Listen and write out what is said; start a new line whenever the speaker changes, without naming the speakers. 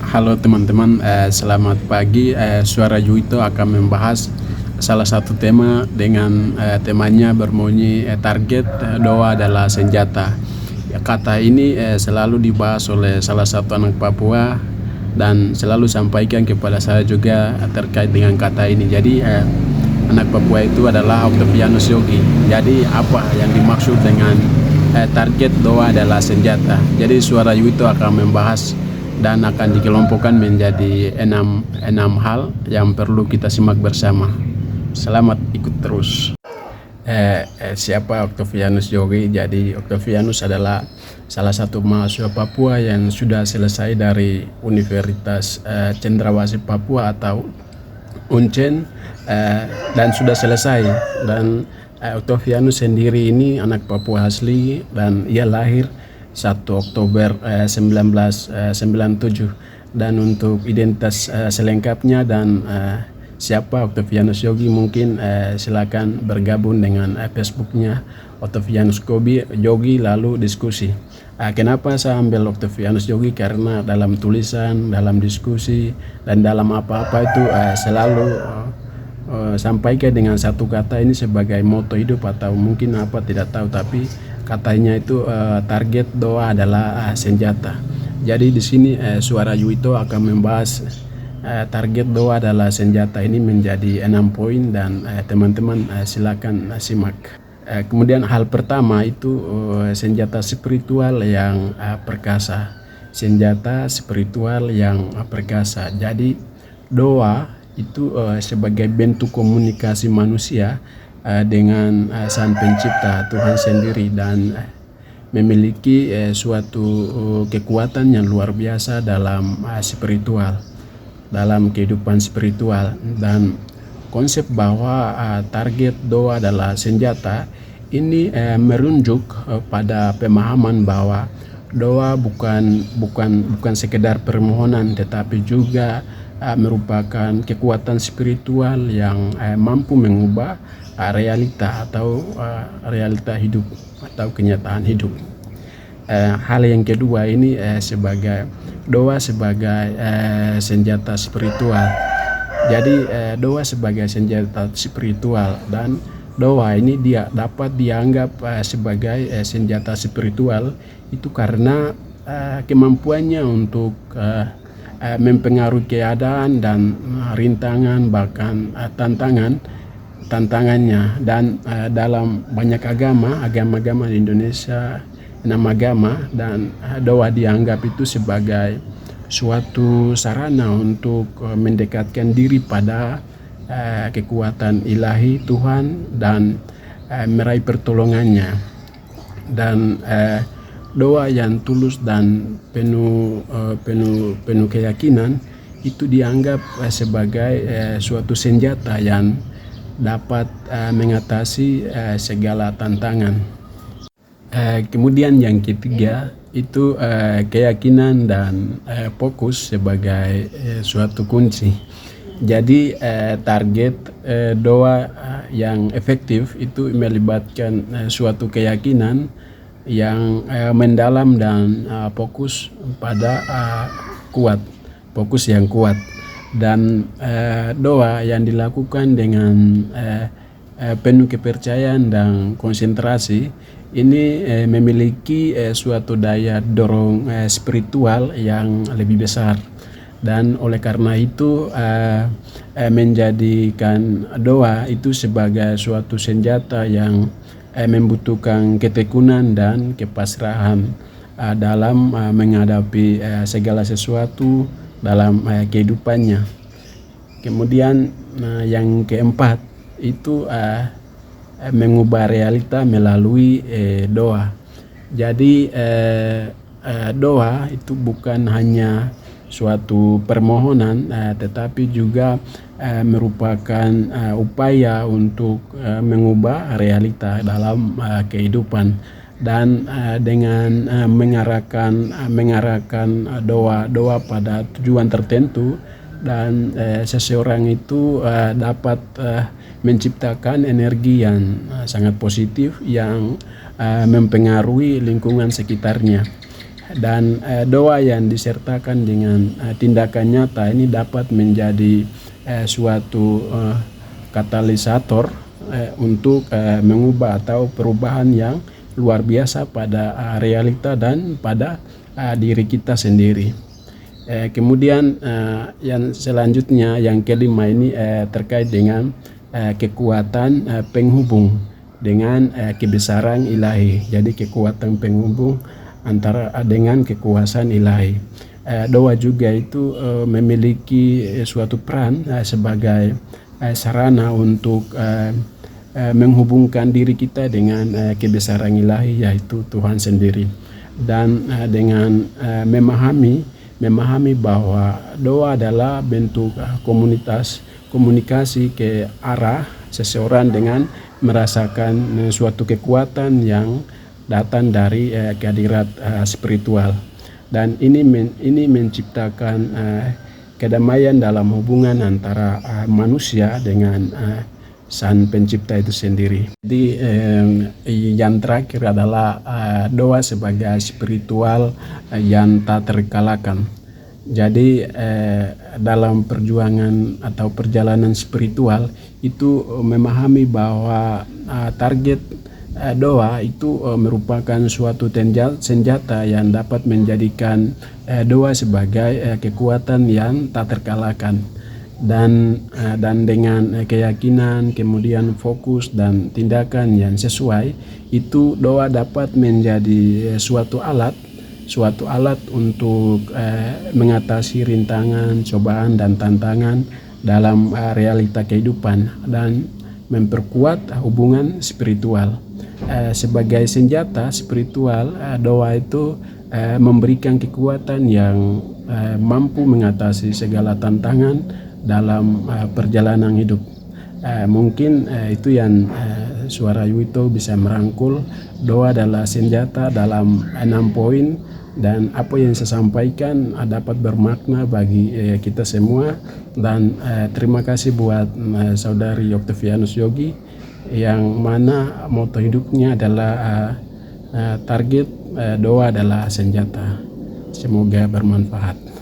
Halo teman-teman, selamat pagi. Suara Juito akan membahas salah satu tema dengan temanya berbunyi target doa adalah senjata. Ya, kata ini selalu dibahas oleh salah satu anak Papua dan selalu sampaikan kepada saya juga terkait dengan kata ini. Jadi anak Papua itu adalah Octavianus Yogi. Jadi apa yang dimaksud dengan target doa adalah senjata? Jadi suara Juito akan membahas dan akan dikelompokkan menjadi enam hal yang perlu kita simak bersama. Selamat ikut terus. Siapa Octavianus Yogi? Jadi Octavianus adalah salah satu mahasiswa Papua yang sudah selesai dari Universitas Cendrawasih Papua atau Uncen, dan sudah selesai. Dan Octavianus sendiri ini anak Papua asli dan ia lahir 1 Oktober 1997. Dan untuk identitas selengkapnya dan siapa Octavianus Yogi, mungkin silakan bergabung dengan Facebooknya Octavianus Yogi lalu diskusi. Kenapa saya ambil Octavianus Yogi? Karena dalam tulisan, dalam diskusi, dan dalam apa-apa itu selalu sampaikan dengan satu kata ini sebagai moto hidup, atau mungkin apa tidak tahu, tapi katanya itu target doa adalah senjata. Jadi di sini suara Juito akan membahas target doa adalah senjata ini menjadi 6 poin, dan teman-teman silakan simak. Kemudian hal pertama itu senjata spiritual yang perkasa. Senjata spiritual yang perkasa. Jadi doa itu sebagai bentuk komunikasi manusia dengan Sang Pencipta, Tuhan sendiri, dan memiliki suatu kekuatan yang luar biasa dalam spiritual, dalam kehidupan spiritual. Dan konsep bahwa target doa adalah senjata ini merujuk pada pemahaman bahwa doa bukan sekedar permohonan, tetapi juga merupakan kekuatan spiritual yang mampu mengubah realita atau realita hidup atau kenyataan hidup. Hal yang kedua ini sebagai doa sebagai senjata spiritual. Jadi doa sebagai senjata spiritual, dan doa ini dia dapat dianggap sebagai senjata spiritual itu karena kemampuannya untuk mempengaruhi keadaan dan rintangan, bahkan tantangannya. Dan dalam banyak agama di Indonesia, 6 agama, dan doa dianggap itu sebagai suatu sarana untuk mendekatkan diri pada kekuatan ilahi Tuhan dan meraih pertolongannya. Dan doa yang tulus dan penuh keyakinan itu dianggap sebagai suatu senjata yang dapat mengatasi segala tantangan. Kemudian yang ketiga itu keyakinan dan fokus sebagai suatu kunci. Jadi target doa yang efektif itu melibatkan suatu keyakinan yang mendalam dan fokus pada fokus yang kuat. Dan doa yang dilakukan dengan penuh kepercayaan dan konsentrasi ini memiliki suatu daya dorong spiritual yang lebih besar, dan oleh karena itu menjadikan doa itu sebagai suatu senjata yang membutuhkan ketekunan dan kepasrahan dalam menghadapi segala sesuatu dalam kehidupannya. Kemudian yang keempat itu mengubah realita melalui doa. Jadi doa itu bukan hanya suatu permohonan, tetapi juga merupakan upaya untuk mengubah realita dalam kehidupan. Dan dengan mengarahkan doa pada tujuan tertentu, dan seseorang itu dapat menciptakan energi yang sangat positif yang mempengaruhi lingkungan sekitarnya. Dan doa yang disertakan dengan tindakan nyata ini dapat menjadi suatu katalisator untuk mengubah atau perubahan yang luar biasa pada realita dan pada diri kita sendiri. Kemudian yang selanjutnya, yang kelima ini terkait dengan kekuatan penghubung dengan kebesaran ilahi. Jadi kekuatan penghubung antara dengan kekuasaan ilahi. Doa juga itu memiliki suatu peran sebagai sarana untuk menghubungkan diri kita dengan kebesaran ilahi, yaitu Tuhan sendiri. Dan dengan memahami bahwa doa adalah bentuk komunikasi ke arah seseorang dengan merasakan suatu kekuatan yang datang dari kehadirat spiritual. Dan ini menciptakan kedamaian dalam hubungan antara manusia dengan Sang Pencipta itu sendiri. Jadi yang terakhir adalah doa sebagai spiritual yang tak terkalahkan. Jadi dalam perjuangan atau perjalanan spiritual itu memahami bahwa target doa itu merupakan suatu senjata yang dapat menjadikan doa sebagai kekuatan yang tak terkalahkan. Dan dengan keyakinan, kemudian fokus dan tindakan yang sesuai, itu doa dapat menjadi suatu alat untuk mengatasi rintangan, cobaan dan tantangan dalam realita kehidupan dan memperkuat hubungan spiritual. Sebagai senjata spiritual, doa itu memberikan kekuatan yang mampu mengatasi segala tantangan dalam perjalanan hidup. Mungkin itu yang Suara Yuito bisa merangkul. Doa adalah senjata dalam 6 poin, dan apa yang saya sampaikan dapat bermakna bagi kita semua. Dan terima kasih buat saudari Octavianus Yogi, yang mana moto hidupnya adalah target doa adalah senjata. Semoga bermanfaat.